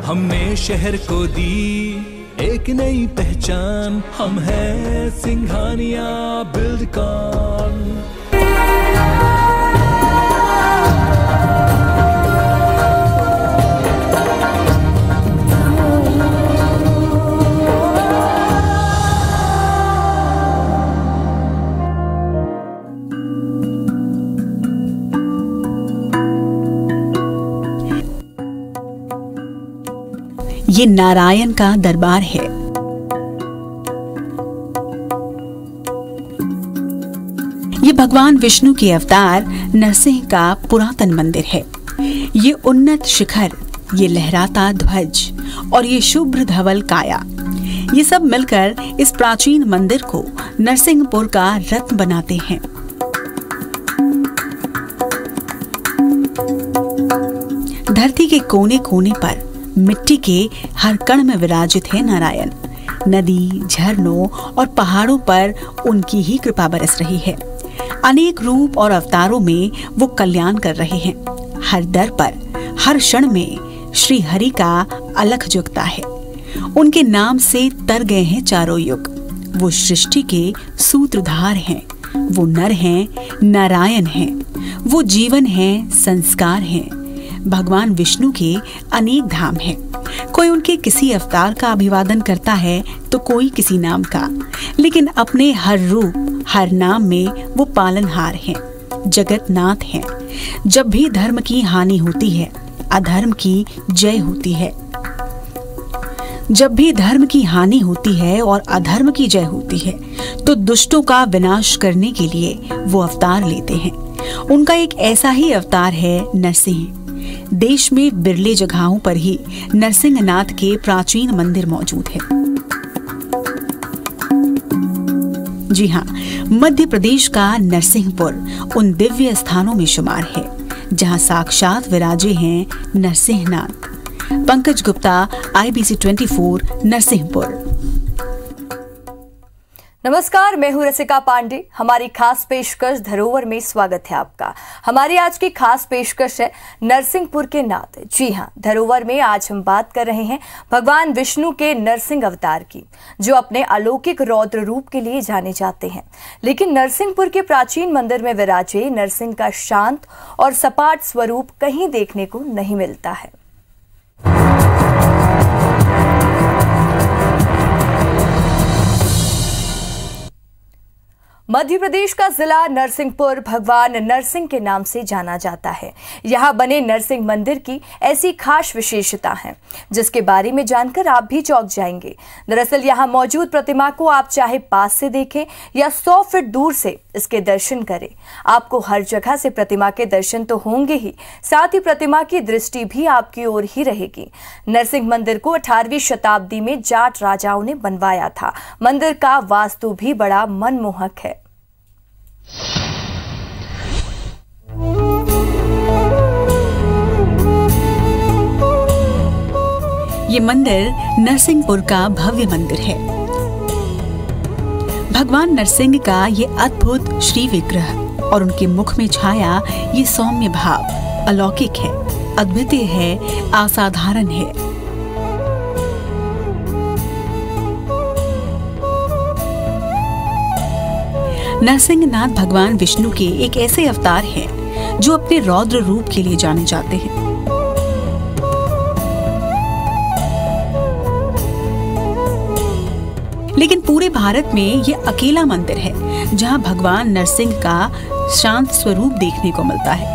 हमने शहर को दी एक नई पहचान, हम हैं सिंघानिया बिल्डकॉन। ये नारायण का दरबार है। ये भगवान विष्णु के अवतार नरसिंह का पुरातन मंदिर है। ये उन्नत शिखर, ये लहराता ध्वज और ये शुभ्र धवल काया, ये सब मिलकर इस प्राचीन मंदिर को नरसिंहपुर का रत्न बनाते हैं। धरती के कोने कोने पर मिट्टी के हर कण में विराजित है नारायण। नदी, झरनों और पहाड़ों पर उनकी ही कृपा बरस रही है। अनेक रूप और अवतारों में वो कल्याण कर रहे हैं। हर दर पर, हर क्षण में श्री हरि का अलख जुगता है। उनके नाम से तर गए हैं चारों युग। वो सृष्टि के सूत्रधार हैं। वो नर हैं, नारायण हैं। वो जीवन हैं, संस्कार हैं। भगवान विष्णु के अनेक धाम हैं। कोई उनके किसी अवतार का अभिवादन करता है तो कोई किसी नाम का, लेकिन अपने हर रूप, हर नाम में वो पालनहार हैं, जगतनाथ हैं। जब भी धर्म की हानि होती है, अधर्म की जय होती है। जब भी धर्म की हानि होती है और अधर्म की जय होती है, तो दुष्टों का विनाश करने के लिए वो अवतार लेते हैं। उनका एक ऐसा ही अवतार है नरसिंह। देश में बिरले जगहों पर ही नरसिंहनाथ के प्राचीन मंदिर मौजूद है। जी हाँ, मध्य प्रदेश का नरसिंहपुर उन दिव्य स्थानों में शुमार है जहाँ साक्षात विराजे हैं नरसिंहनाथ। पंकज गुप्ता, IBC 24, नरसिंहपुर। नमस्कार, मैं हूं रसिका पांडे। हमारी खास पेशकश धरोहर में स्वागत है आपका। हमारी आज की खास पेशकश है नरसिंहपुर के नाथ। जी हां, धरोहर में आज हम बात कर रहे हैं भगवान विष्णु के नरसिंह अवतार की, जो अपने अलौकिक रौद्र रूप के लिए जाने जाते हैं। लेकिन नरसिंहपुर के प्राचीन मंदिर में विराजे नरसिंह का शांत और सपाट स्वरूप कहीं देखने को नहीं मिलता है। मध्य प्रदेश का जिला नरसिंहपुर भगवान नरसिंह के नाम से जाना जाता है। यहाँ बने नरसिंह मंदिर की ऐसी खास विशेषता है जिसके बारे में जानकर आप भी चौंक जाएंगे। दरअसल यहाँ मौजूद प्रतिमा को आप चाहे पास से देखें या 100 फीट दूर से इसके दर्शन करें, आपको हर जगह से प्रतिमा के दर्शन तो होंगे ही, साथ ही प्रतिमा की दृष्टि भी आपकी ओर ही रहेगी। नरसिंह मंदिर को 18वीं शताब्दी में जाट राजाओं ने बनवाया था। मंदिर का वास्तु भी बड़ा मनमोहक है। ये मंदिर नरसिंहपुर का भव्य मंदिर है। भगवान नरसिंह का ये अद्भुत श्री विग्रह और उनके मुख में छाया ये सौम्य भाव अलौकिक है, अद्वितीय है, असाधारण है। नरसिंहनाथ भगवान विष्णु के एक ऐसे अवतार हैं जो अपने रौद्र रूप के लिए जाने जाते हैं। लेकिन पूरे भारत में ये अकेला मंदिर है जहां भगवान नरसिंह का शांत स्वरूप देखने को मिलता है।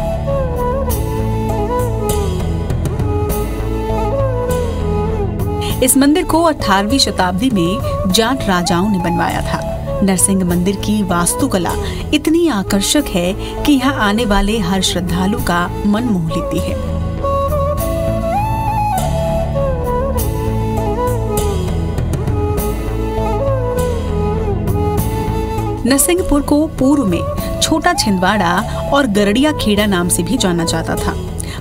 इस मंदिर को 18वीं शताब्दी में जाट राजाओं ने बनवाया था। नरसिंह मंदिर की वास्तुकला इतनी आकर्षक है कि यहाँ आने वाले हर श्रद्धालु का मन मोह लेती है। नरसिंहपुर को पूर्व में छोटा छिंदवाड़ा और गरड़िया खेड़ा नाम से भी जाना जाता था,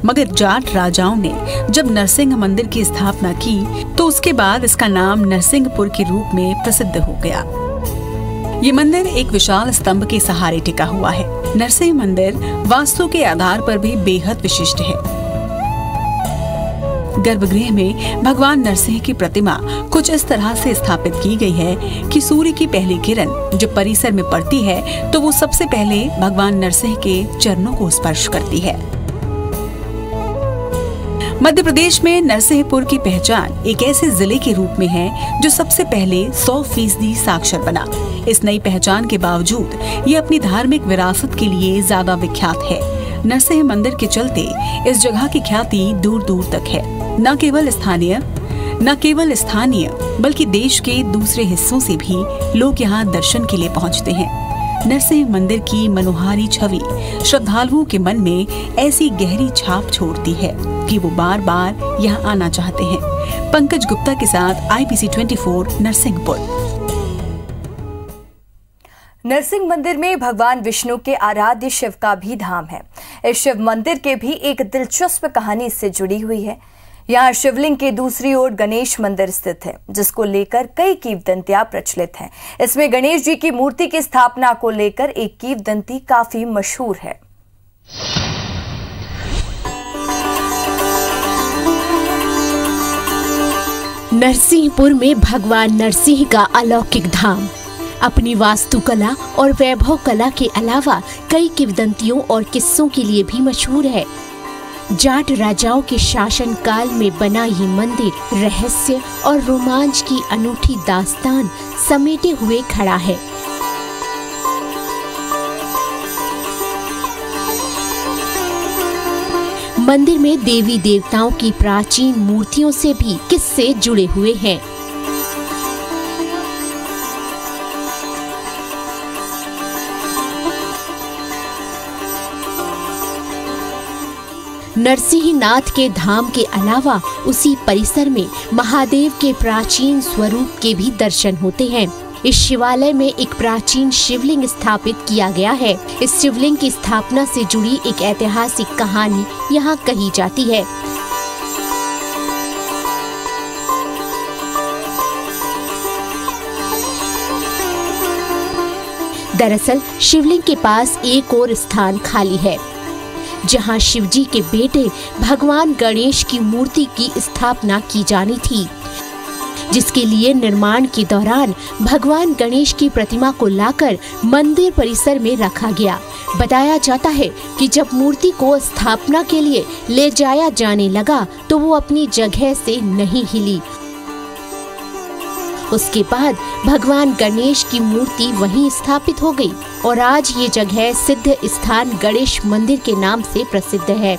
मगर जाट राजाओं ने जब नरसिंह मंदिर की स्थापना की तो उसके बाद इसका नाम नरसिंहपुर के रूप में प्रसिद्ध हो गया। ये मंदिर एक विशाल स्तंभ के सहारे टिका हुआ है। नरसिंह मंदिर वास्तु के आधार पर भी बेहद विशिष्ट है। गर्भगृह में भगवान नरसिंह की प्रतिमा कुछ इस तरह से स्थापित की गई है कि सूर्य की पहली किरण जब परिसर में पड़ती है तो वो सबसे पहले भगवान नरसिंह के चरणों को स्पर्श करती है। मध्य प्रदेश में नरसिंहपुर की पहचान एक ऐसे जिले के रूप में है जो सबसे पहले 100% साक्षर बना। इस नई पहचान के बावजूद ये अपनी धार्मिक विरासत के लिए ज्यादा विख्यात है। नरसिंह मंदिर के चलते इस जगह की ख्याति दूर दूर तक है। न केवल स्थानीय बल्कि देश के दूसरे हिस्सों से भी लोग यहाँ दर्शन के लिए पहुँचते हैं। नरसिंह मंदिर की मनोहारी छवि श्रद्धालुओं के मन में ऐसी गहरी छाप छोड़ती है कि वो बार बार यहाँ आना चाहते हैं। पंकज गुप्ता के साथ IBC 24 नरसिंहपुर। नरसिंह मंदिर में भगवान विष्णु के आराध्य शिव का भी धाम है। इस शिव मंदिर के भी एक दिलचस्प कहानी इससे जुड़ी हुई है। यहाँ शिवलिंग के दूसरी ओर गणेश मंदिर स्थित है, जिसको लेकर कई किंवदंतियां प्रचलित हैं। इसमें गणेश जी की मूर्ति की स्थापना को लेकर एक किंवदंती काफी मशहूर है। नरसिंहपुर में भगवान नरसिंह का अलौकिक धाम अपनी वास्तुकला और वैभव कला के अलावा कई किंवदंतियों और किस्सों के लिए भी मशहूर है। जाट राजाओं के शासन काल में बना ये मंदिर रहस्य और रोमांच की अनूठी दास्तान समेटे हुए खड़ा है। मंदिर में देवी देवताओं की प्राचीन मूर्तियों से भी किस्से जुड़े हुए हैं। नरसिंहनाथ के धाम के अलावा उसी परिसर में महादेव के प्राचीन स्वरूप के भी दर्शन होते हैं। इस शिवालय में एक प्राचीन शिवलिंग स्थापित किया गया है। इस शिवलिंग की स्थापना से जुड़ी एक ऐतिहासिक कहानी यहाँ कही जाती है। दरअसल शिवलिंग के पास एक और स्थान खाली है, जहां शिवजी के बेटे भगवान गणेश की मूर्ति की स्थापना की जानी थी, जिसके लिए निर्माण के दौरान भगवान गणेश की प्रतिमा को लाकर मंदिर परिसर में रखा गया। बताया जाता है कि जब मूर्ति को स्थापना के लिए ले जाया जाने लगा तो वो अपनी जगह से नहीं हिली। उसके बाद भगवान गणेश की मूर्ति वहीं स्थापित हो गई और आज ये जगह सिद्ध स्थान गणेश मंदिर के नाम से प्रसिद्ध है।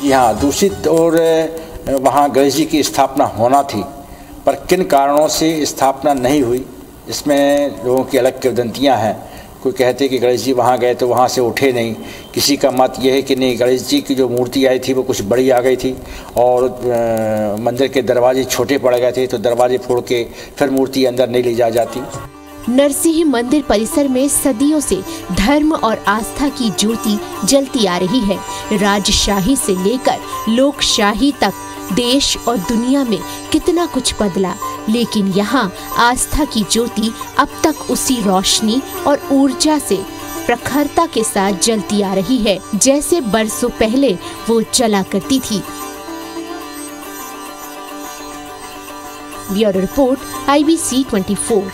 यहाँ दूषित और वहाँ गणेश जी की स्थापना होना थी, पर किन कारणों से स्थापना नहीं हुई, इसमें लोगों की अलग किंवदंतियाँ हैं। कोई कहते कि गणेश जी वहाँ गए तो वहाँ से उठे नहीं। किसी का मत यह है कि नहीं, गणेश जी की जो मूर्ति आई थी वो कुछ बड़ी आ गई थी और मंदिर के दरवाजे छोटे पड़ गए थे, तो दरवाजे फोड़ के फिर मूर्ति अंदर नहीं ले जा जाती। नरसिंह मंदिर परिसर में सदियों से धर्म और आस्था की ज्योति जलती आ रही है। राजशाही से लेकर लोकशाही तक देश और दुनिया में कितना कुछ बदला, लेकिन यहाँ आस्था की ज्योति अब तक उसी रोशनी और ऊर्जा से प्रखरता के साथ जलती आ रही है, जैसे बरसों पहले वो जला करती थी। Bureau report IBC 24।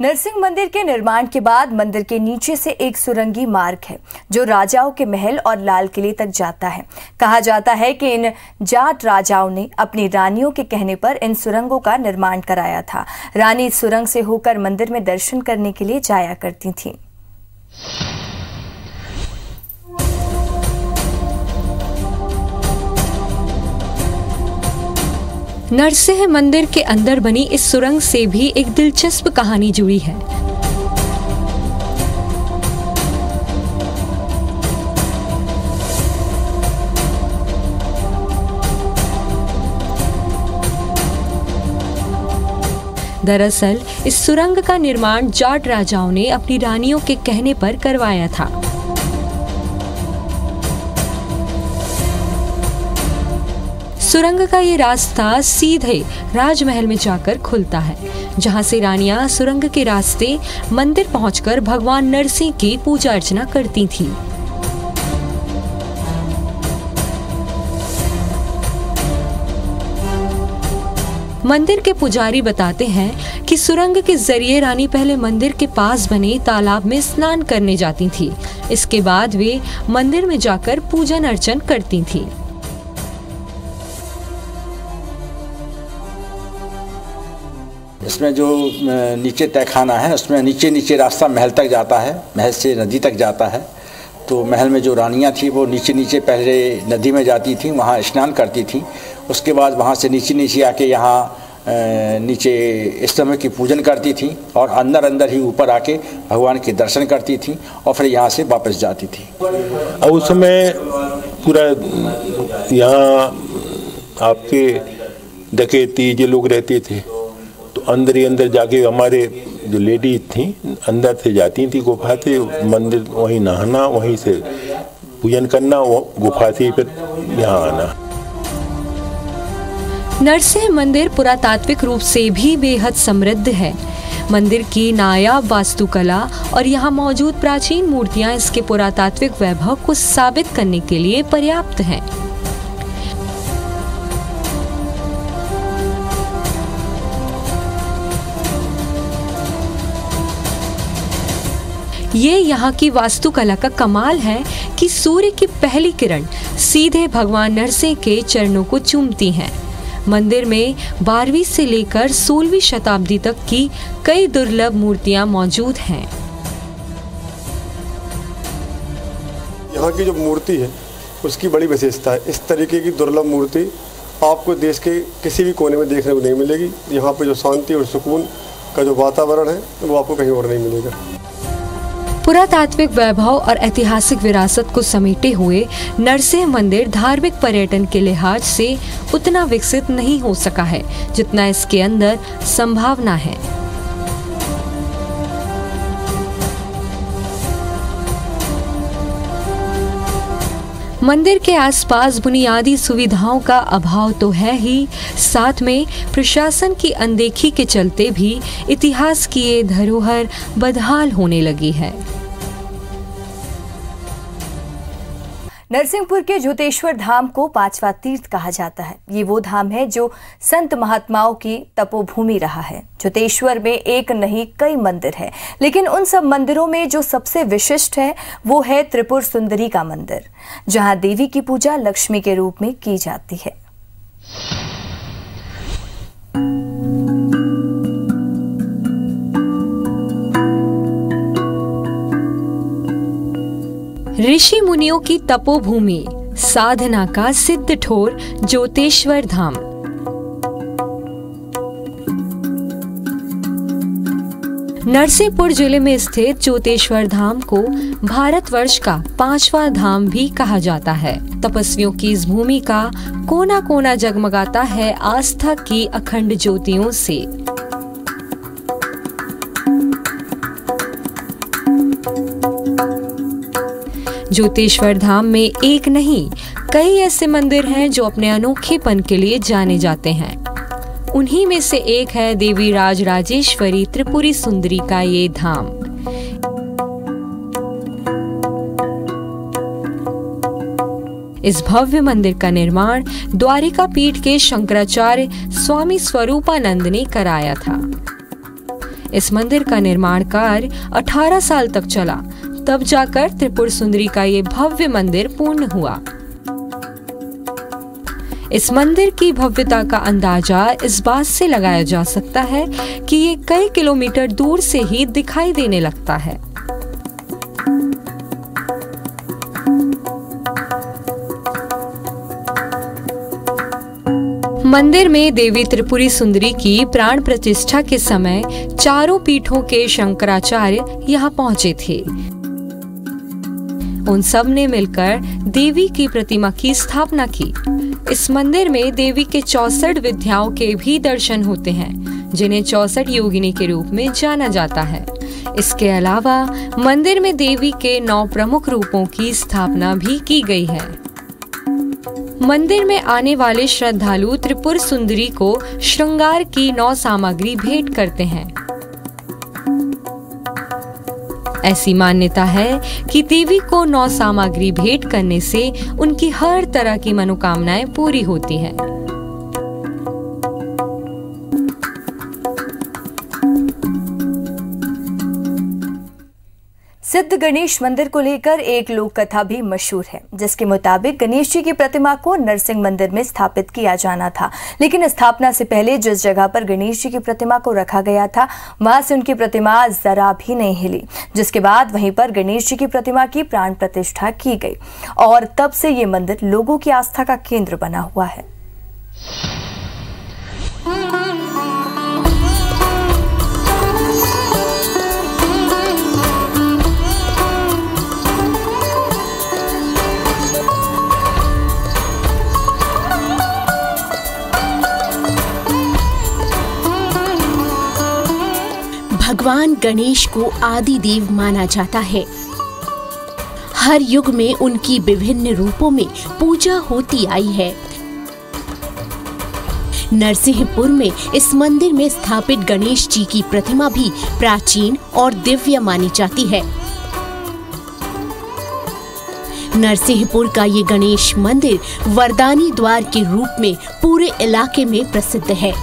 नरसिंह मंदिर के निर्माण के बाद मंदिर के नीचे से एक सुरंगी मार्ग है जो राजाओं के महल और लाल किले तक जाता है। कहा जाता है कि इन जाट राजाओं ने अपनी रानियों के कहने पर इन सुरंगों का निर्माण कराया था। रानी इस सुरंग से होकर मंदिर में दर्शन करने के लिए जाया करती थीं। नरसिंह मंदिर के अंदर बनी इस सुरंग से भी एक दिलचस्प कहानी जुड़ी है। दरअसल इस सुरंग का निर्माण जाट राजाओं ने अपनी रानियों के कहने पर करवाया था। सुरंग का ये रास्ता सीधे राजमहल में जाकर खुलता है, जहाँ से रानियां सुरंग के रास्ते मंदिर पहुंचकर भगवान नरसिंह की पूजा अर्चना करती थीं। मंदिर के पुजारी बताते हैं कि सुरंग के जरिए रानी पहले मंदिर के पास बने तालाब में स्नान करने जाती थी। इसके बाद वे मंदिर में जाकर पूजन अर्चन करती थी। इसमें जो नीचे तहखाना है उसमें नीचे नीचे रास्ता महल तक जाता है, महल से नदी तक जाता है। तो महल में जो रानियां थी वो नीचे नीचे पहले नदी में जाती थी, वहाँ स्नान करती थी। उसके बाद वहाँ से नीचे नीचे आके यहाँ नीचे इस समय की पूजन करती थी और अंदर अंदर ही ऊपर आके भगवान के दर्शन करती थी और फिर यहाँ से वापस जाती थी। और उस समय पूरा यहाँ आपके डकैती जो लोग रहते थे तो अंदर ही अंदर जाके हमारे जो लेडीज थी अंदर से जाती थी गुफा से, मंदिर वहीं नहाना, वहीं से पूजन करना, गुफा से फिर यहाँ आना। नरसिंह मंदिर पुरातात्विक रूप से भी बेहद समृद्ध है। मंदिर की नायाब वास्तुकला और यहाँ मौजूद प्राचीन मूर्तियाँ इसके पुरातात्विक वैभव को साबित करने के लिए पर्याप्त हैं। ये यहाँ की वास्तुकला का कमाल है कि सूर्य की पहली किरण सीधे भगवान नरसिंह के चरणों को चूमती हैं। मंदिर में 12वीं से लेकर 16वीं शताब्दी तक की कई दुर्लभ मूर्तियां मौजूद हैं। यहाँ की जो मूर्ति है उसकी बड़ी विशेषता है। इस तरीके की दुर्लभ मूर्ति आपको देश के किसी भी कोने में देखने को नहीं मिलेगी। यहाँ पे जो शांति और सुकून का जो वातावरण है वो आपको कहीं और नहीं मिलेगा। पुरातात्विक वैभव और ऐतिहासिक विरासत को समेटे हुए नरसिंह मंदिर धार्मिक पर्यटन के लिहाज से उतना विकसित नहीं हो सका है जितना इसके अंदर संभावना है। मंदिर के आसपास बुनियादी सुविधाओं का अभाव तो है ही, साथ में प्रशासन की अनदेखी के चलते भी इतिहास की ये धरोहर बदहाल होने लगी है। नरसिंहपुर के झूतेश्वर धाम को 5वां तीर्थ कहा जाता है। ये वो धाम है जो संत महात्माओं की तपोभूमि रहा है। झूतेश्वर में एक नहीं कई मंदिर है, लेकिन उन सब मंदिरों में जो सबसे विशिष्ट है वो है त्रिपुर सुंदरी का मंदिर, जहां देवी की पूजा लक्ष्मी के रूप में की जाती है। ऋषि मुनियों की तपोभूमि, साधना का सिद्ध ठोर झूतेश्वर धाम। नरसिंहपुर जिले में स्थित झूतेश्वर धाम को भारतवर्ष का 5वां धाम भी कहा जाता है। तपस्वियों की इस भूमि का कोना कोना जगमगाता है आस्था की अखंड ज्योतियों से। झूतेश्वर धाम में एक नहीं कई ऐसे मंदिर हैं जो अपने अनोखेपन के लिए जाने जाते हैं। उन्हीं में से एक है देवी राजराजेश्वरी त्रिपुरी सुंदरी का ये धाम। इस भव्य मंदिर का निर्माण द्वारिका पीठ के शंकराचार्य स्वामी स्वरूपानंद ने कराया था। इस मंदिर का निर्माण कार्य 18 साल तक चला, तब जाकर त्रिपुर सुंदरी का ये भव्य मंदिर पूर्ण हुआ। इस मंदिर की भव्यता का अंदाजा इस बात से लगाया जा सकता है कि ये कई किलोमीटर दूर से ही दिखाई देने लगता है। मंदिर में देवी त्रिपुरी सुंदरी की प्राण प्रतिष्ठा के समय चारों पीठों के शंकराचार्य यहाँ पहुंचे थे। उन सब ने मिलकर देवी की प्रतिमा की स्थापना की। इस मंदिर में देवी के 64 विद्याओं के भी दर्शन होते हैं, जिन्हें 64 योगिनी के रूप में जाना जाता है। इसके अलावा मंदिर में देवी के 9 प्रमुख रूपों की स्थापना भी की गई है। मंदिर में आने वाले श्रद्धालु त्रिपुर सुंदरी को श्रृंगार की 9 सामग्री भेंट करते हैं। ऐसी मान्यता है कि देवी को 9 सामग्री भेंट करने से उनकी हर तरह की मनोकामनाएं पूरी होती है। सिद्ध गणेश मंदिर को लेकर एक लोक कथा भी मशहूर है, जिसके मुताबिक गणेश जी की प्रतिमा को नरसिंह मंदिर में स्थापित किया जाना था, लेकिन स्थापना से पहले जिस जगह पर गणेश जी की प्रतिमा को रखा गया था वहां से उनकी प्रतिमा जरा भी नहीं हिली, जिसके बाद वहीं पर गणेश जी की प्रतिमा की प्राण प्रतिष्ठा की गई और तब से ये मंदिर लोगों की आस्था का केंद्र बना हुआ है। भगवान गणेश को आदि देव माना जाता है। हर युग में उनकी विभिन्न रूपों में पूजा होती आई है। नरसिंहपुर में इस मंदिर में स्थापित गणेश जी की प्रतिमा भी प्राचीन और दिव्य मानी जाती है। नरसिंहपुर का ये गणेश मंदिर वरदानी द्वार के रूप में पूरे इलाके में प्रसिद्ध है।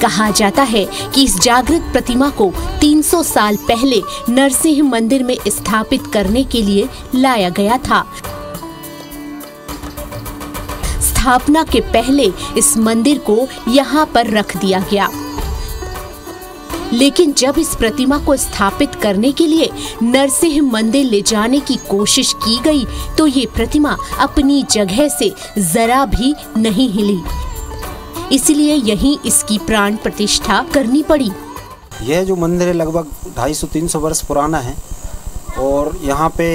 कहा जाता है कि इस जागृत प्रतिमा को 300 साल पहले नरसिंह मंदिर में स्थापित करने के लिए लाया गया था। स्थापना के पहले इस मंदिर को यहाँ पर रख दिया गया, लेकिन जब इस प्रतिमा को स्थापित करने के लिए नरसिंह मंदिर ले जाने की कोशिश की गई तो ये प्रतिमा अपनी जगह से जरा भी नहीं हिली, इसलिए यहीं इसकी प्राण प्रतिष्ठा करनी पड़ी। यह जो मंदिर है लगभग 250-300 वर्ष पुराना है और यहाँ पे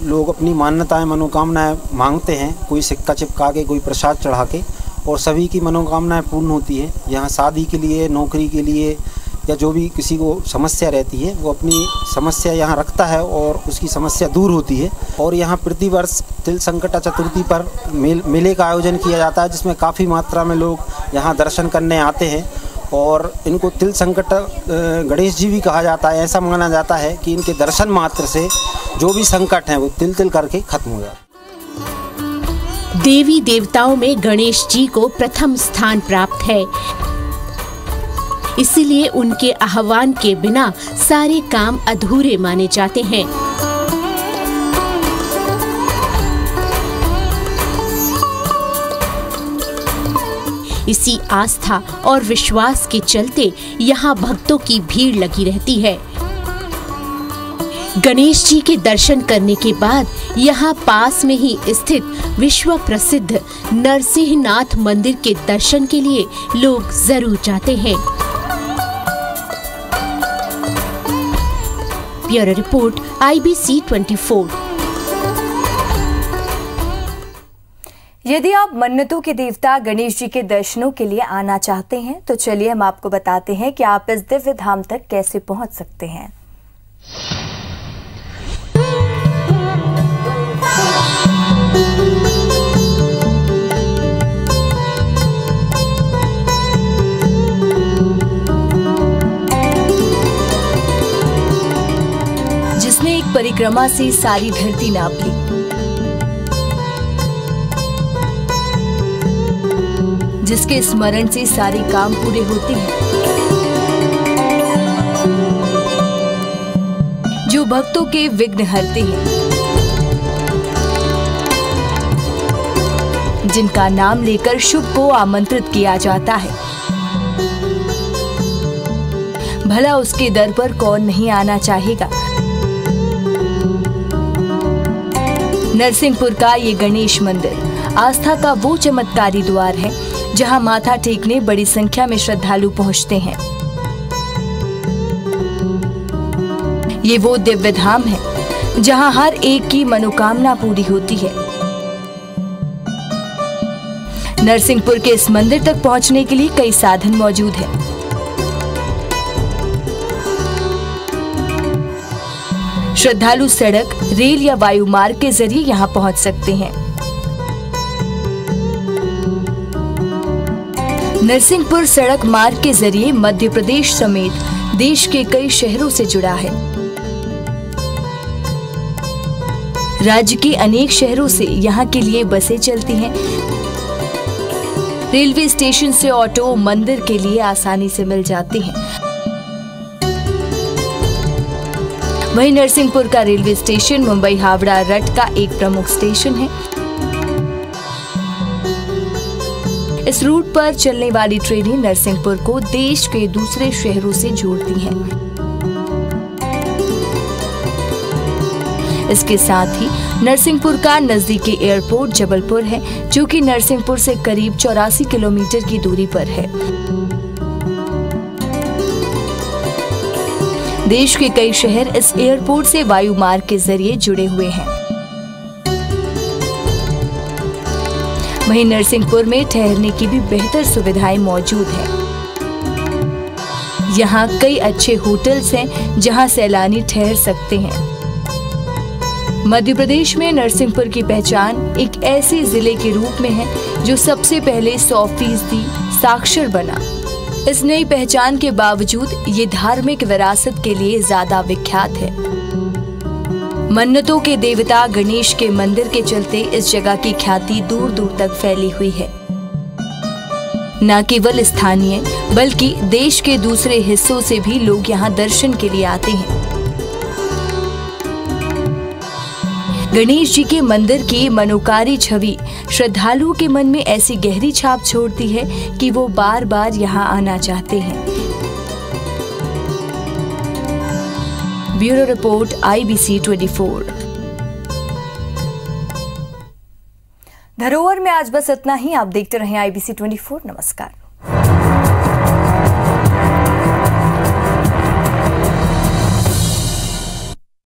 लोग अपनी मान्यताएं मनोकामनाएं मांगते हैं, कोई सिक्का चिपका के, कोई प्रसाद चढ़ा के, और सभी की मनोकामनाएं पूर्ण होती है। यहाँ शादी के लिए, नौकरी के लिए या जो भी किसी को समस्या रहती है वो अपनी समस्या यहाँ रखता है और उसकी समस्या दूर होती है। और यहाँ प्रतिवर्ष तिल संकटा चतुर्थी पर मेले का आयोजन किया जाता है, जिसमें काफ़ी मात्रा में लोग यहाँ दर्शन करने आते हैं और इनको तिल संकट गणेश जी भी कहा जाता है। ऐसा माना जाता है कि इनके दर्शन मात्र से जो भी संकट हैं वो तिल तिल करके खत्म हो जाते। देवी देवताओं में गणेश जी को प्रथम स्थान प्राप्त है, इसीलिए उनके आह्वान के बिना सारे काम अधूरे माने जाते हैं। इसी आस्था और विश्वास के चलते यहाँ भक्तों की भीड़ लगी रहती है। गणेश जी के दर्शन करने के बाद यहाँ पास में ही स्थित विश्व प्रसिद्ध नरसिंहनाथ मंदिर के दर्शन के लिए लोग जरूर जाते हैं। Bureau report IBC 24। यदि आप मन्नतों के देवता गणेश जी के दर्शनों के लिए आना चाहते हैं तो चलिए हम आपको बताते हैं कि आप इस दिव्य धाम तक कैसे पहुंच सकते हैं। जिसने एक परिक्रमा से सारी धरती नाप ली, जिसके स्मरण से सारे काम पूरे होते हैं, जो भक्तों के विघ्न हरते हैं, जिनका नाम लेकर शुभ को आमंत्रित किया जाता है। भला उसके दर पर कौन नहीं आना चाहेगा। नरसिंहपुर का ये गणेश मंदिर आस्था का वो चमत्कारी द्वार है जहां माथा टेकने बड़ी संख्या में श्रद्धालु पहुंचते हैं। ये वो दिव्य धाम है जहां हर एक की मनोकामना पूरी होती है। नरसिंहपुर के इस मंदिर तक पहुंचने के लिए कई साधन मौजूद हैं। श्रद्धालु सड़क, रेल या वायु मार्ग के जरिए यहाँ पहुँच सकते हैं। नरसिंहपुर सड़क मार्ग के जरिए मध्य प्रदेश समेत देश के कई शहरों से जुड़ा है। राज्य के अनेक शहरों से यहाँ के लिए बसें चलती हैं। रेलवे स्टेशन से ऑटो मंदिर के लिए आसानी से मिल जाते हैं। वहीं नरसिंहपुर का रेलवे स्टेशन मुंबई हावड़ा रट का एक प्रमुख स्टेशन है। इस रूट पर चलने वाली ट्रेनें नरसिंहपुर को देश के दूसरे शहरों से जोड़ती हैं। इसके साथ ही नरसिंहपुर का नजदीकी एयरपोर्ट जबलपुर है, जो कि नरसिंहपुर से करीब 84 किलोमीटर की दूरी पर है। देश के कई शहर इस एयरपोर्ट से वायु मार्ग के जरिए जुड़े हुए हैं। वहीं नरसिंहपुर में ठहरने की भी बेहतर सुविधाएं मौजूद हैं। यहाँ कई अच्छे होटल्स हैं जहाँ सैलानी ठहर सकते हैं। मध्य प्रदेश में नरसिंहपुर की पहचान एक ऐसे जिले के रूप में है जो सबसे पहले 100% साक्षर बना। इस नई पहचान के बावजूद ये धार्मिक विरासत के लिए ज्यादा विख्यात है। मन्नतों के देवता गणेश के मंदिर के चलते इस जगह की ख्याति दूर दूर तक फैली हुई है। न केवल स्थानीय बल्कि देश के दूसरे हिस्सों से भी लोग यहाँ दर्शन के लिए आते हैं। गणेश जी के मंदिर की मनोकारी छवि श्रद्धालुओं के मन में ऐसी गहरी छाप छोड़ती है कि वो बार बार यहाँ आना चाहते हैं। Bureau report IBC 24। धरोहर में आज बस इतना ही। आप देखते रहें IBC 24। नमस्कार।